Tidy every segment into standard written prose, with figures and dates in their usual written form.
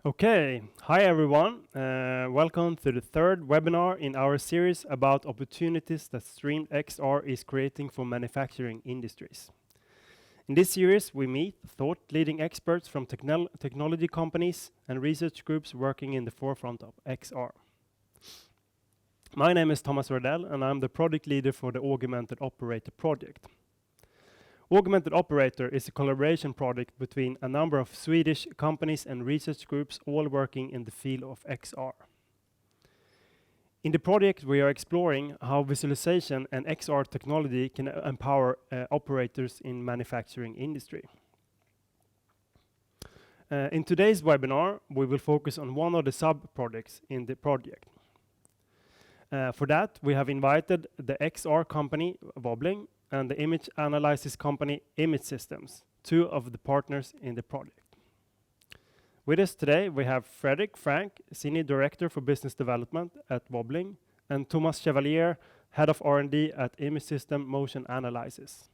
Okay, hi everyone. Welcome to the third webinar in our series about opportunities that streamed XR is creating for manufacturing industries. In this series, we meet thought-leading experts from technology companies and research groups working in the forefront of XR. My name is Thomas Rödell, and I'm the product leader for the Augmented Operator project. Augmented Operator is a collaboration project between a number of Swedish companies and research groups all working in the field of XR. In the project, we are exploring how visualization and XR technology can empower operators in manufacturing industry. In today's webinar, we will focus on one of the sub-projects in the project. For that, we have invited the XR company, Vobling, and the image analysis company, Immersive, two of the partners in the project. With us today, we have Fredrik Frank, Senior Director for Business Development at Vobling, and Thomas Chevalier, Head of R&D at Immersive Motion Analysis.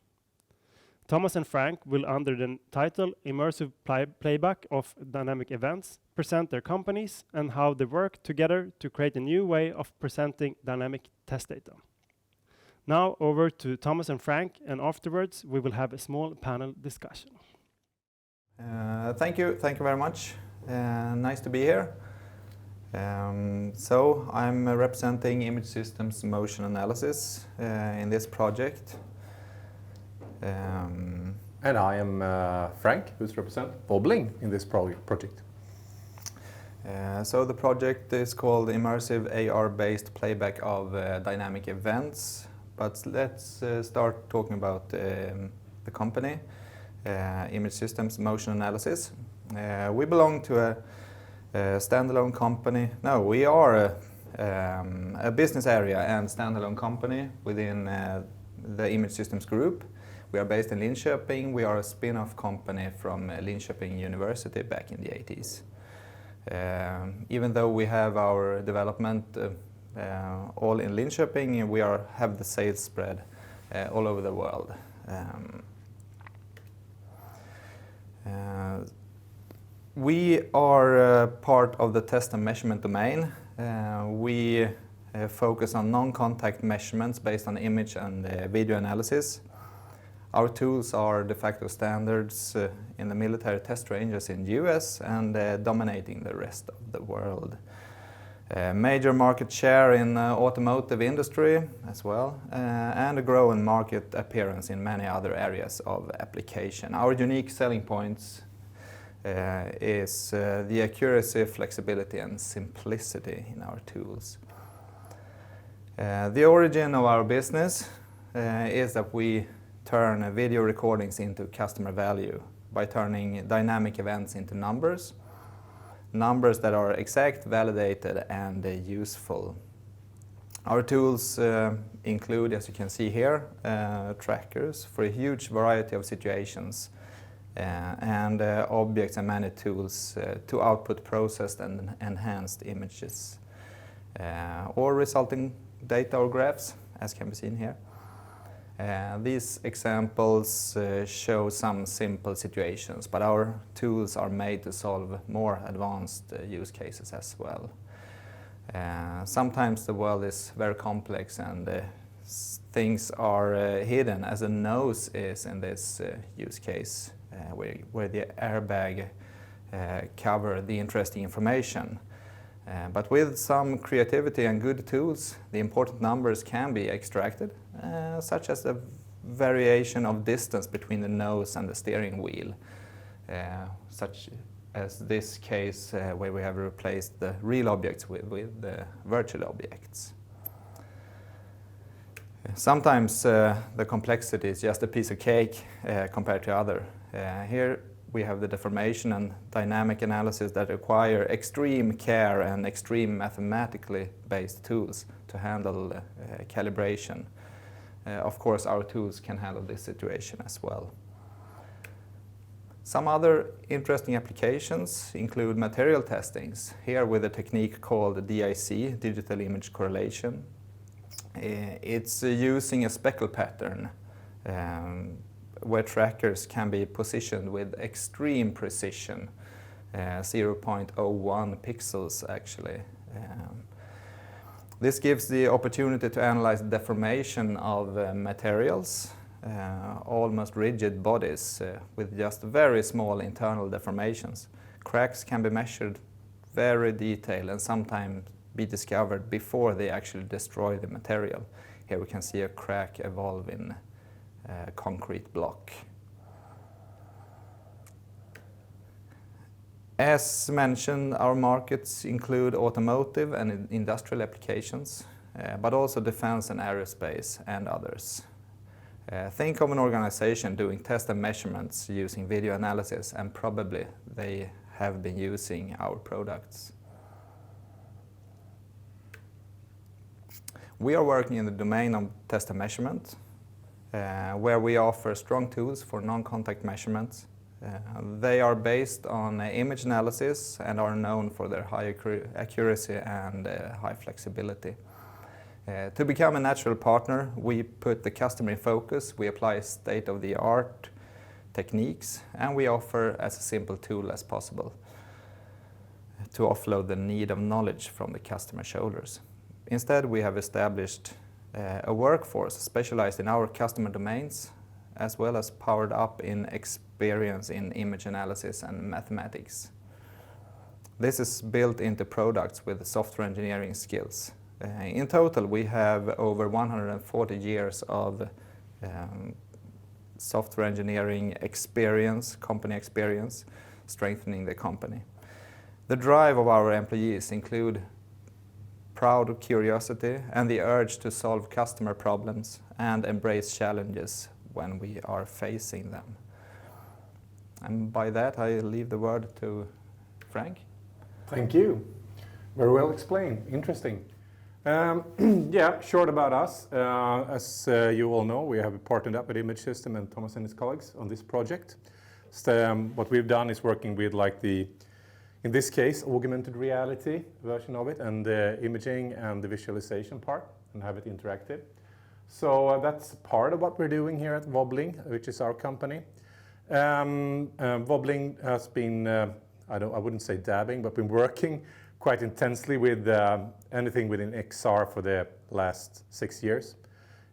Thomas and Frank will, under the title Immersive Playback of Dynamic Events, present their companies and how they work together to create a new way of presenting dynamic test data. Now over to Thomas and Frank, and afterwards we will have a small panel discussion. Thank you very much. Nice to be here. So I'm representing Immersive Motion Analysis in this project. And I am Frank, who's representing Vobling in this project. So the project is called Immersive AR-based Playback of Dynamic Events. But let's start talking about the company, Immersive Motion Analysis. We belong to a standalone company. No, we are a business area and standalone company within the Immersive group. We are based in Linköping. We are a spin-off company from Linköping University back in the 80s. Even though we have our development all in Linköping, we have the sales spread all over the world. We are part of the test and measurement domain. We focus on non-contact measurements based on image and video analysis. Our tools are de facto standards in the military test ranges in the US and dominating the rest of the world. Major market share in automotive industry as well, and a growing market appearance in many other areas of application. Our unique selling points is the accuracy, flexibility, and simplicity in our tools. The origin of our business is that we turn video recordings into customer value by turning dynamic events into numbers that are exact, validated, and useful. Our tools include, as you can see here, trackers for a huge variety of situations and objects and many tools to output processed and enhanced images or resulting data or graphs, as can be seen here. These examples show some simple situations, but our tools are made to solve more advanced use cases as well. Sometimes the world is very complex and things are hidden, as a nose is in this use case, where the airbag cover the interesting information. But with some creativity and good tools, the important numbers can be extracted, such as the variation of distance between the nose and the steering wheel, such as this case where we have replaced the real objects with the virtual objects. Sometimes the complexity is just a piece of cake compared to other. Here we have the deformation and dynamic analysis that require extreme care and extreme mathematically based tools to handle calibration. Of course, our tools can handle this situation as well. Some other interesting applications include material testings, here with a technique called DIC, Digital Image Correlation. It's using a speckle pattern where trackers can be positioned with extreme precision 0.01 pixels actually. This gives the opportunity to analyze deformation of materials, almost rigid bodies with just very small internal deformations. Cracks can be measured very detailed and sometimes be discovered before they actually destroy the material. Here we can see a crack evolve in a concrete block. As mentioned, our markets include automotive and industrial applications, but also defense and aerospace and others. Think of an organization doing test and measurements using video analysis, and probably they have been using our products. We are working in the domain of test and measurement, where we offer strong tools for non-contact measurements. They are based on image analysis and are known for their high accuracy and high flexibility. To become a natural partner, we put the customer in focus, we apply state-of-the-art techniques, and we offer as a simple tool as possible to offload the need of knowledge from the customer's shoulders. Instead, we have established a workforce specialized in our customer domains, as well as powered up in experience in image analysis and mathematics. This is built into products with software engineering skills. In total, we have over 140 years of software engineering experience, company experience, strengthening the company. The drive of our employees include proud curiosity and the urge to solve customer problems and embrace challenges when we are facing them. And by that, I leave the word to Frank. Thank you. Very well explained. Interesting. Yeah, short about us. As you all know, we have partnered up with Image System and Thomas and his colleagues on this project. So, what we've done is working with in this case, augmented reality version of it, and the imaging and the visualization part, and have it interactive. So that's part of what we're doing here at Vobling, which is our company. Vobling has been, I wouldn't say dabbing, but been working quite intensely with anything within XR for the last 6 years.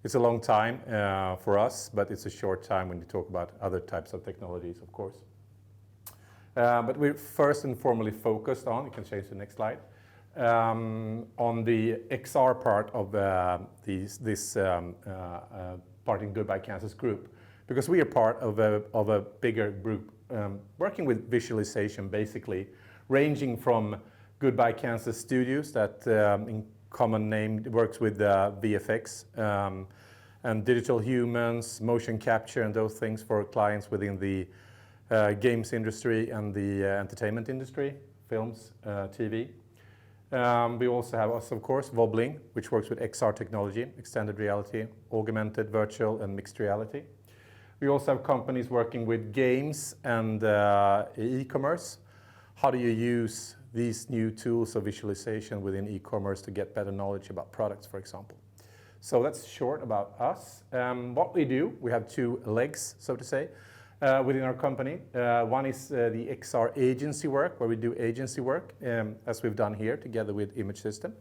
It's a long time for us, but it's a short time when you talk about other types of technologies, of course. But we're first and foremost focused on, you can change the next slide, on the XR part of this part in Goodbye Kansas group, because we are part of a bigger group working with visualization, basically ranging from Goodbye Kansas Studios that in common name works with VFX and digital humans, motion capture and those things for clients within the games industry and the entertainment industry, films, TV. We also have us, of course, Vobling, which works with XR technology, extended reality, augmented, virtual, and mixed reality. We also have companies working with games and e-commerce. How do you use these new tools of visualization within e-commerce to get better knowledge about products, for example? So that's short about us. What we do, we have two legs, so to say, within our company. One is the XR agency work, where we do agency work, as we've done here together with Image System.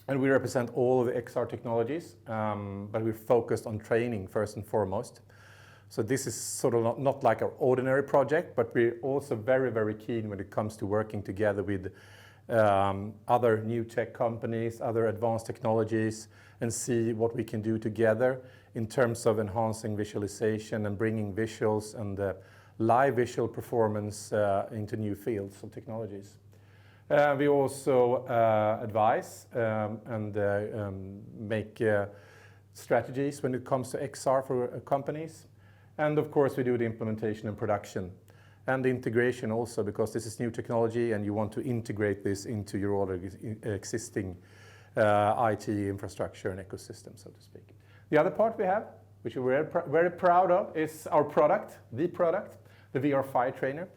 And we represent all of the XR technologies, but we're focused on training first and foremost. So this is sort of not like our ordinary project, but we're also very, very keen when it comes to working together with other new tech companies, other advanced technologies, and see what we can do together in terms of enhancing visualization and bringing visuals and live visual performance into new fields of technologies. We also advise and make strategies when it comes to XR for companies. And of course, we do the implementation and production and the integration also, because this is new technology and you want to integrate this into your already existing IT infrastructure and ecosystem, so to speak. The other part we have, which we're very proud of, is our product, the VR Fire Trainer.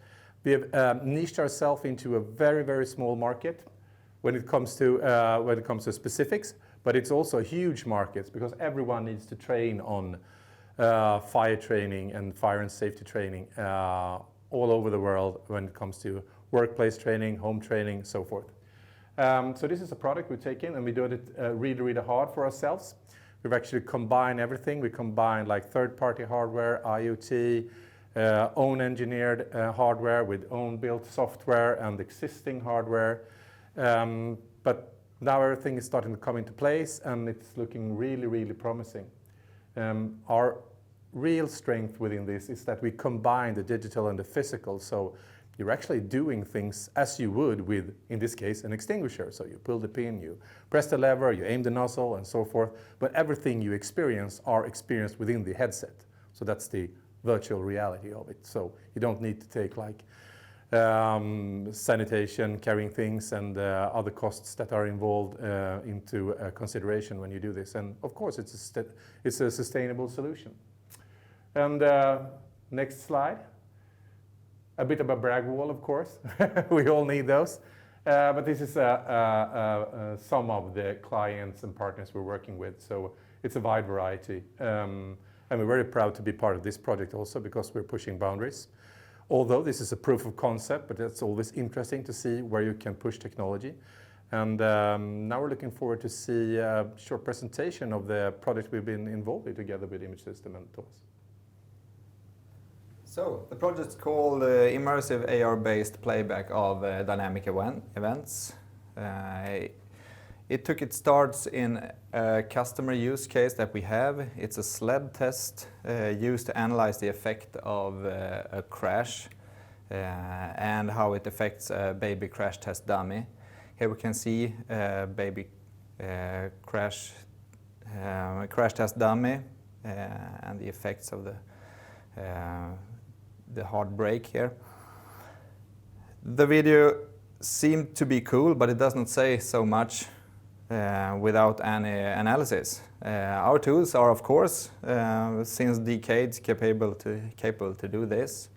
We have niched ourselves into a very, very small market when it comes to specifics, but it's also a huge market because everyone needs to train on fire training and fire and safety training all over the world when it comes to workplace training, home training, so forth. So this is a product we take in and we do it really, really hard for ourselves. We've actually combined everything. We combine like third-party hardware, IoT, own engineered hardware with own built software and existing hardware. But now everything is starting to come into place and it's looking really, really promising. Our real strength within this is that we combine the digital and the physical. So you're actually doing things as you would with, in this case, an extinguisher. So you pull the pin, you press the lever, you aim the nozzle and so forth. But everything you experience are experienced within the headset. So that's the virtual reality of it. So you don't need to take like sanitation, carrying things and other costs that are involved into consideration when you do this. And of course, it's a sustainable solution. And next slide. A bit of a brag wall, of course. We all need those. But this is some of the clients and partners we're working with. So it's a wide variety. And we're very proud to be part of this project also because we're pushing boundaries. Although this is a proof of concept, but it's always interesting to see where you can push technology. And now we're looking forward to see a short presentation of the project we've been involved with together with Image System and Thomas. So the project's called Immersive AR-based Playback of dynamic events. It took its starts in a customer use case that we have. It's a sled test used to analyze the effect of a crash and how it affects a baby crash test dummy. Here we can see a baby crash test dummy and the effects of the hard brake here. The video seemed to be cool, but it doesn't say so much without any analysis. Our tools are, of course, since decades capable to do this.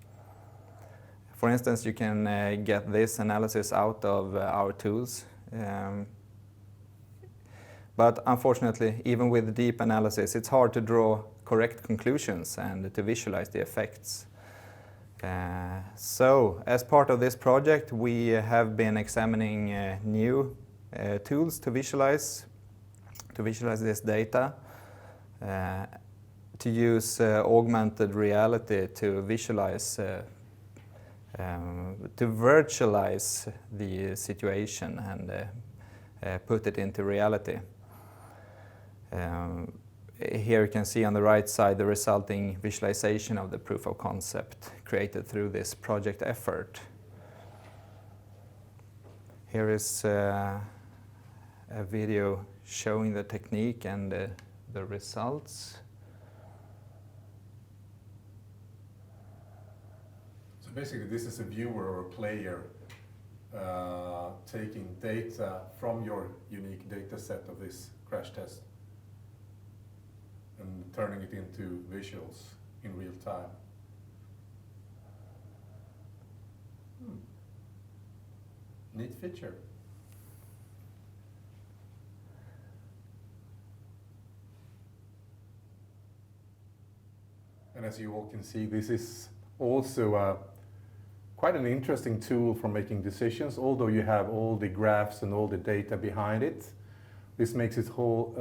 For instance, you can get this analysis out of our tools. But unfortunately, even with deep analysis, it's hard to draw correct conclusions and to visualize the effects. So, as part of this project, we have been examining new tools to visualize this data, to use augmented reality to visualize, to virtualize the situation and put it into reality. Here you can see on the right side the resulting visualization of the proof of concept created through this project effort. Here is a video showing the technique and the results. So basically this is a viewer or a player taking data from your unique data set of this crash test and turning it into visuals in real time. Neat feature. And as you all can see, this is also quite an interesting tool for making decisions, although you have all the graphs and all the data behind it. This makes it whole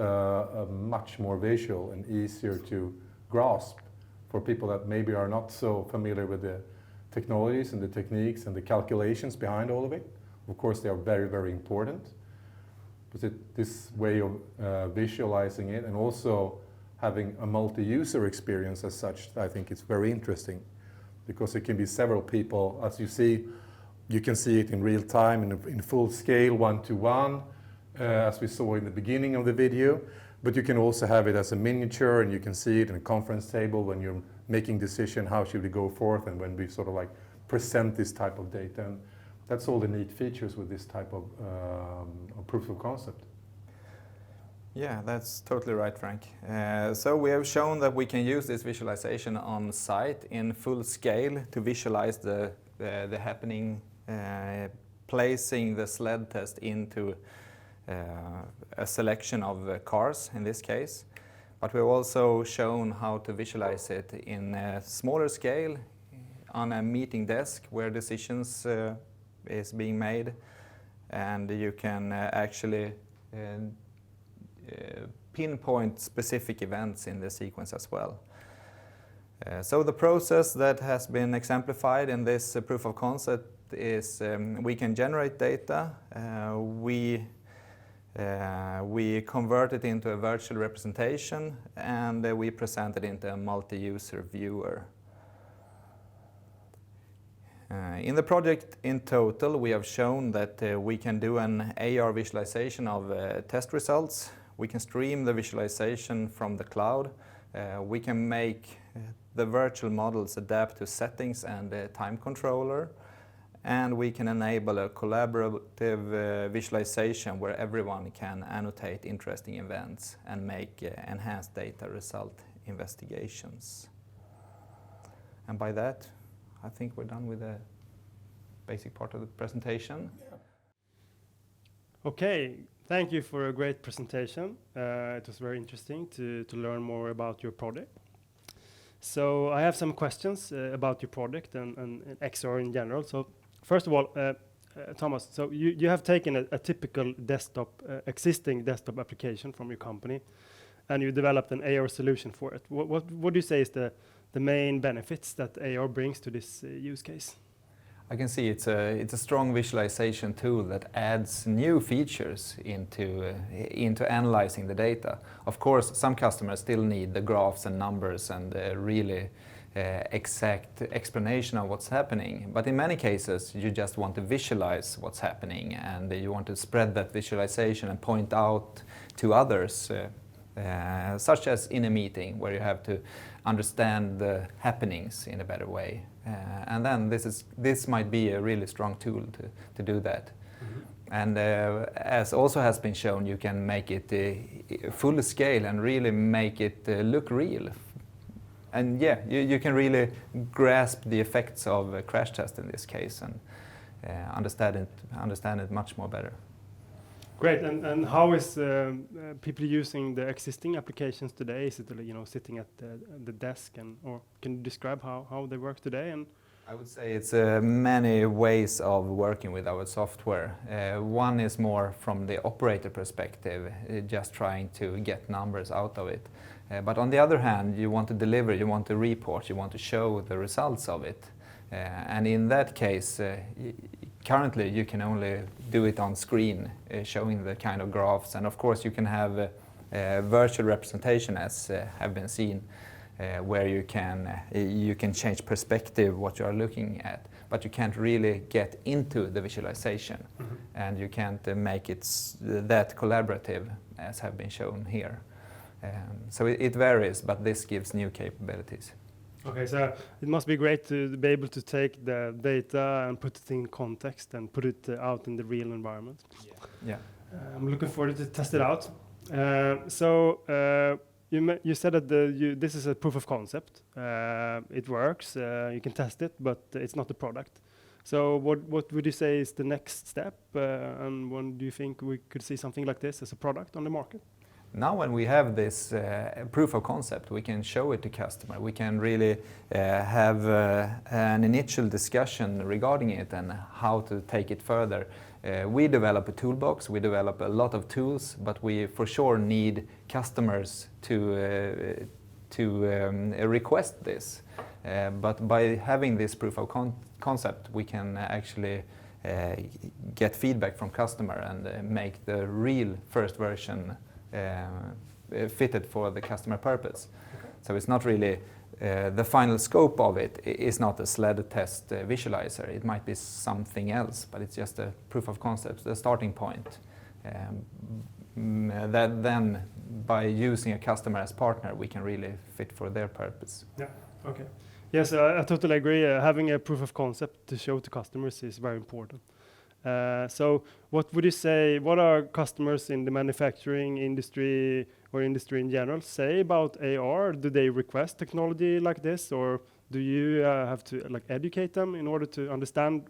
much more visual and easier to grasp for people that maybe are not so familiar with the technologies and the techniques and the calculations behind all of it. Of course, they are very, very important. But this way of visualizing it and also having a multi-user experience as such, I think it's very interesting because it can be several people. As you see, you can see it in real time, in full scale, one-to-one, as we saw in the beginning of the video. But you can also have it as a miniature and you can see it in a conference table when you're making decision how should we go forth and when we sort of like present this type of data. And that's all the neat features with this type of proof of concept. Yeah, that's totally right, Frank. So we have shown that we can use this visualization on site in full scale to visualize the happening, placing the sled test into a selection of cars in this case. But we've also shown how to visualize it in a smaller scale on a meeting desk where decisions is being made, and you can actually pinpoint specific events in the sequence as well. So the process that has been exemplified in this proof of concept is we can generate data, we convert it into a virtual representation, and we present it into a multi-user viewer. In the project in total, we have shown that we can do an AR visualization of test results. We can stream the visualization from the cloud. We can make the virtual models adapt to settings and a time controller. And we can enable a collaborative visualization where everyone can annotate interesting events and make enhanced data result investigations. And by that, I think we're done with the basic part of the presentation. Yeah. Okay, thank you for a great presentation. It was very interesting to learn more about your project. So I have some questions about your project and XR in general. So first of all, Thomas, so you have taken a typical desktop, existing desktop application from your company, and you developed an AR solution for it. What do you say is the main benefits that AR brings to this use case? I can see it's a strong visualization tool that adds new features into analyzing the data. Of course, some customers still need the graphs and numbers and really exact explanation of what's happening. But in many cases, you just want to visualize what's happening, and you want to spread that visualization and point out to others, such as in a meeting where you have to understand the happenings in a better way. And then this might be a really strong tool to do that. Mm-hmm. And as also has been shown, you can make it full scale and really make it look real. And yeah, you can really grasp the effects of a crash test in this case and understand it much more better. Great, and how is people using the existing applications today? Is it sitting at the desk, or can you describe how they work today? And I would say it's many ways of working with our software. One is more from the operator perspective, just trying to get numbers out of it. But on the other hand, you want to deliver, you want to report, you want to show the results of it. And in that case, currently you can only do it on screen, showing the kind of graphs. And of course you can have a virtual representation, as have been seen, where you can change perspective what you are looking at, but you can't really get into the visualization. Mm-hmm. And you can't make it that collaborative as have been shown here. So it varies, but this gives new capabilities. okay, so it must be great to be able to take the data and put it in context and put it out in the real environment. Yeah. I'm looking forward to test it out. You said that this is a proof of concept. It works. You can test it, but it's not a product. So what would you say is the next step? And when do you think we could see something like this as a product on the market? Now when we have this proof of concept, we can show it to customer. We can really have an initial discussion regarding it and how to take it further. We develop a toolbox, we develop a lot of tools, but we for sure need customers to request this. But by having this proof of concept, we can actually get feedback from customer and make the real first version fitted for the customer purpose. Okay. So it's not really the final scope of it is not a sled test visualizer. It might be something else, but it's just a proof of concept, the starting point. That then, by using a customer as partner, we can really fit for their purpose. Yeah. Okay. Yes, I totally agree. Having a proof of concept to show to customers is very important. So what would you say, what are customers in the manufacturing industry or industry in general say about AR? Do they request technology like this, or do you have to educate them in order to understand?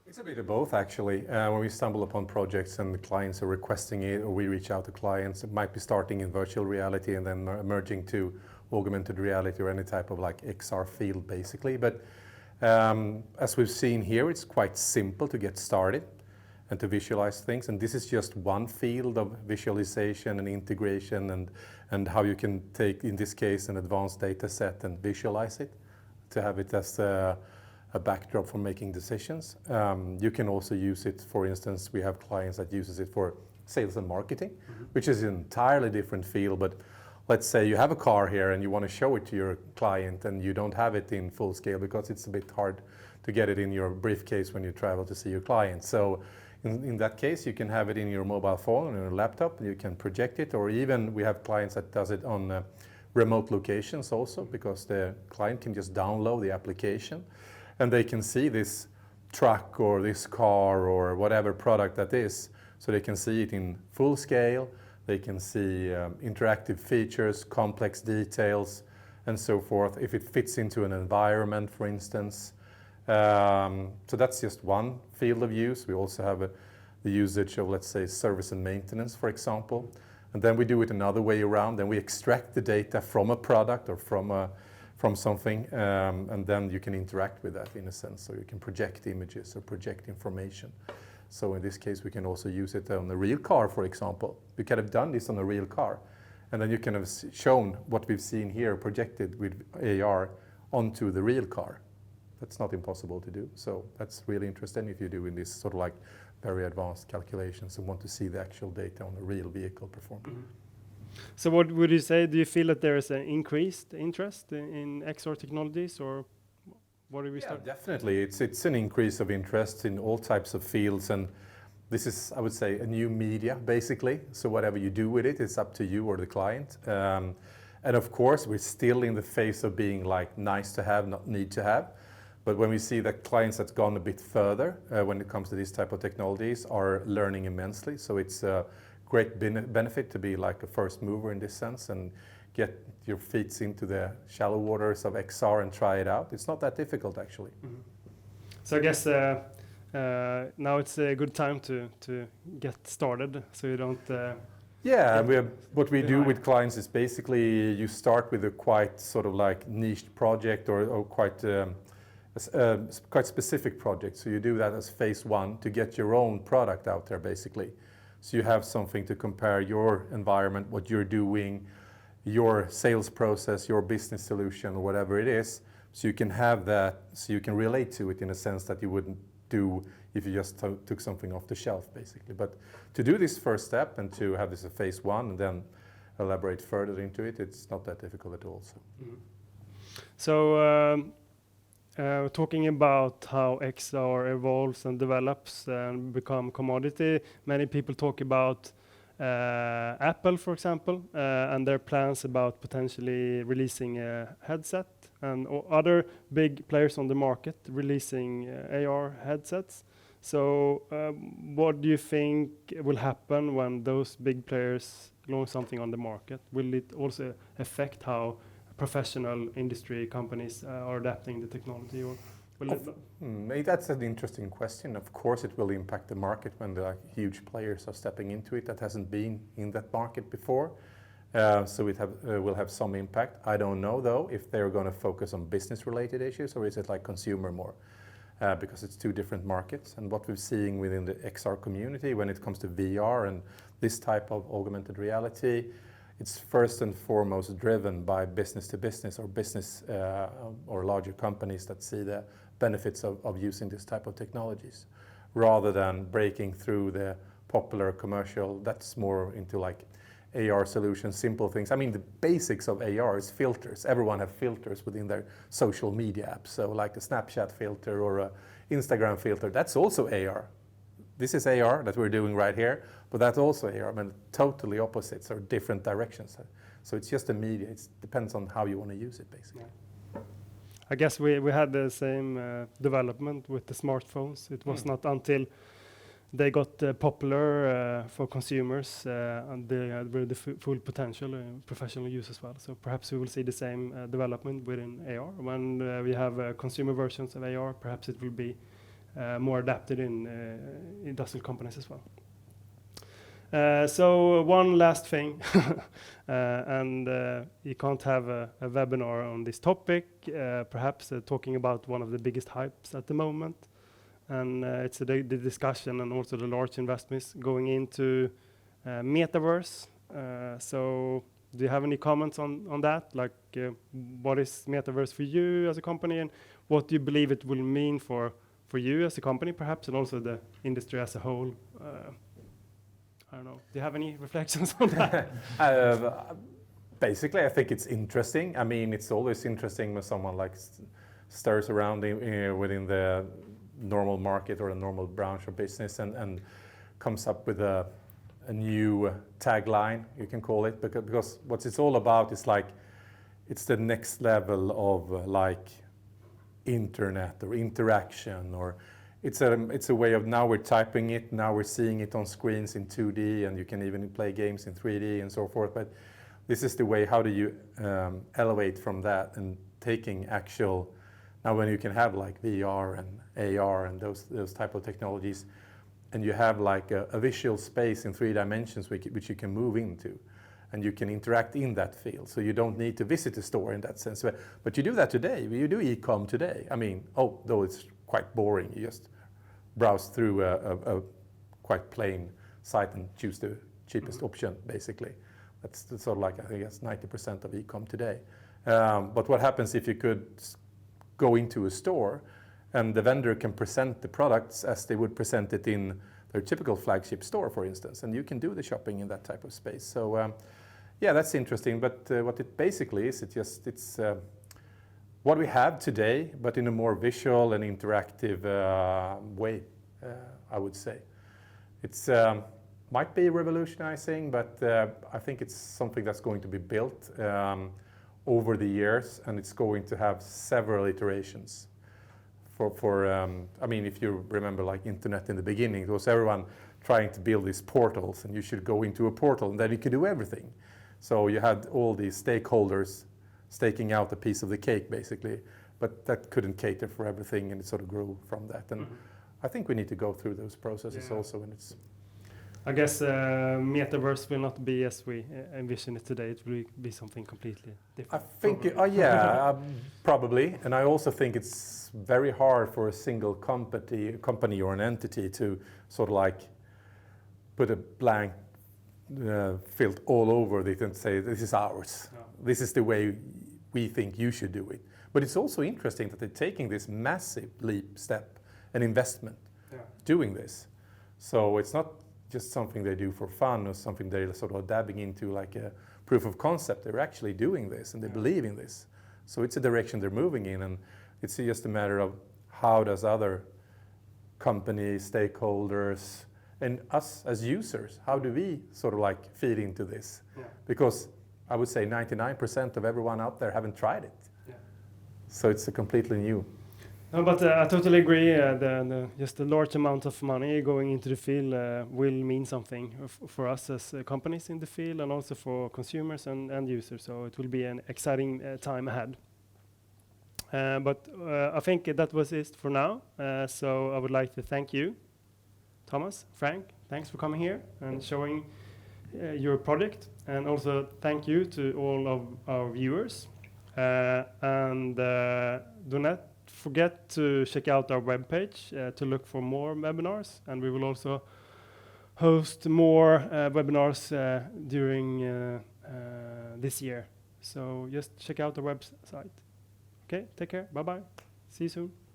It's a bit of both, actually. When we stumble upon projects and the clients are requesting it, or we reach out to clients, it might be starting in virtual reality and then merging to augmented reality or any type of XR field, basically. But As we've seen here, it's quite simple to get started and to visualize things. And this is just one field of visualization and integration and how you can take, in this case, an advanced data set and visualize it to have it as a backdrop for making decisions. You can also use it, for instance, we have clients that uses it for sales and marketing, which is an entirely different field. But let's say you have a car here and you want to show it to your client and you don't have it in full scale because it's a bit hard to get it in your briefcase when you travel to see your client. So in that case, you can have it in your mobile phone or your laptop, and you can project it, or even we have clients that does it on remote locations also, because the client can just download the application and they can see this truck or this car or whatever product that is. So they can see it in full scale, they can see interactive features, complex details, and so forth, if it fits into an environment, for instance. So that's just one field of use. We also have the usage of, let's say, service and maintenance, for example. And then we do it another way around. Then we extract the data from a product or from something, and then you can interact with that in a sense. So you can project images or project information. So in this case, we can also use it on a real car, for example. We could have done this on a real car. And then you can have shown what we've seen here projected with AR onto the real car. That's not impossible to do. So that's really interesting if you're doing this sort of like very advanced calculations and want to see the actual data on a real vehicle performing. So what would you say? Do you feel that there is an increased interest in XR technologies, or what do we start? Definitely. It's an increase of interest in all types of fields, and this is, I would say, a new media, basically. So whatever you do with it, it's up to you or the client. And of course, we're still in the phase of being like nice to have, not need to have. But when we see that clients that's gone a bit further when it comes to these type of technologies are learning immensely. So it's a great benefit to be like a first mover in this sense and get your feet into the shallow waters of XR and try it out. It's not that difficult, actually. So I guess now it's a good time to get started, so you don't... What we do with clients is basically you start with a quite sort of like niched project or quite specific project. So you do that as phase one to get your own product out there, basically. So you have something to compare your environment, what you're doing, your sales process, your business solution, or whatever it is. So you can have that, so you can relate to it in a sense that you wouldn't do if you just took something off the shelf, basically. But to do this first step and to have this as phase one and then elaborate further into it, it's not that difficult at all. So talking about how XR evolves and develops and become commodity, many people talk about Apple, for example, and their plans about potentially releasing a headset, and other big players on the market releasing AR headsets. So what do you think will happen when those big players launch something on the market? Will it also affect how professional industry companies are adapting the technology, or will it? That's an interesting question. Of course, it will impact the market when the huge players are stepping into it that hasn't been in that market before. So it will have some impact. I don't know, though, if they're going to focus on business-related issues, or is it like consumer more? Because it's two different markets. And what we're seeing within the XR community when it comes to VR and this type of augmented reality, it's first and foremost driven by business to business or business or larger companies that see the benefits of using this type of technologies, rather than breaking through the popular commercial. That's more into like AR solutions, simple things. I mean, the basics of AR is filters. Everyone have filters within their social media apps. So like a Snapchat filter or a Instagram filter, that's also AR. This is AR that we're doing right here, but that's also AR. I mean, totally opposites or different directions. So it's just a media. It depends on how you want to use it, basically. Yeah. I guess we had the same development with the smartphones. It was not until they got popular for consumers and they had the full potential professional use as well. So perhaps we will see the same development within AR. When we have consumer versions of AR, perhaps it will be more adapted in industrial companies as well. So one last thing, and you can't have a webinar on this topic, perhaps talking about one of the biggest hypes at the moment. And it's the discussion and also the large investments going into metaverse. So do you have any comments on that? Like, what is metaverse for you as a company, and what do you believe it will mean for you as a company, perhaps, and also the industry as a whole? I don't know. Do you have any reflections on that? Basically, I think it's interesting. I mean, it's always interesting when someone like stirs around within the normal market or a normal branch or business and comes up with a new tagline, you can call it, because what it's all about is like, it's the next level of like internet or interaction, or it's a way of, now we're typing it, now we're seeing it on screens in 2D, and you can even play games in 3D and so forth. But this is the way, how do you elevate from that and taking actual, now when you can have like VR and AR and those type of technologies, and you have like a visual space in 3 dimensions which you can move into, and you can interact in that field. So you don't need to visit a store in that sense. But you do that today. You do e-com today. I mean, though it's quite boring. You just browse through a quite plain site and choose the cheapest option, basically. That's sort of like, I think that's 90% of e-com today. But what happens if you could go into a store and the vendor can present the products as they would present it in their typical flagship store, for instance, and you can do the shopping in that type of space. So yeah, that's interesting. But what it basically is, it's what we have today, but in a more visual and interactive way, I would say. It's might be revolutionizing, but I think it's something that's going to be built over the years, and it's going to have several iterations. I mean, if you remember like internet in the beginning, it was everyone trying to build these portals, and you should go into a portal and then you could do everything. So you had all these stakeholders staking out a piece of the cake, basically, but that couldn't cater for everything, and it sort of grew from that. And I think we need to go through those processes also, and it's... I guess metaverse will not be as we envision it today. It will be something completely different. I think, yeah, probably. And I also think it's very hard for a single company or an entity to sort of like put a blank field all over it and say, this is ours. Yeah. This is the way we think you should do it. But it's also interesting that they're taking this massive step and investment doing this. So it's not just something they do for fun or something they're sort of dabbing into like a proof of concept. They're actually doing this and they believe in this. So it's a direction they're moving in, and it's just a matter of how does other companies, stakeholders, and us as users, how do we sort of like feed into this? Yeah. Because I would say 99% of everyone out there haven't tried it. Yeah. So it's a completely new. No, but I totally agree. Just the large amount of money going into the field will mean something for us as companies in the field, and also for consumers and end users. So it will be an exciting time ahead. But I think that was it for now. So I would like to thank you, Thomas, Frank. Thanks for coming here and showing your project. And also thank you to all of our viewers. And do not forget to check out our webpage to look for more webinars, and we will also host more webinars during this year. So just check out the website. Okay, take care. Bye-bye. See you soon.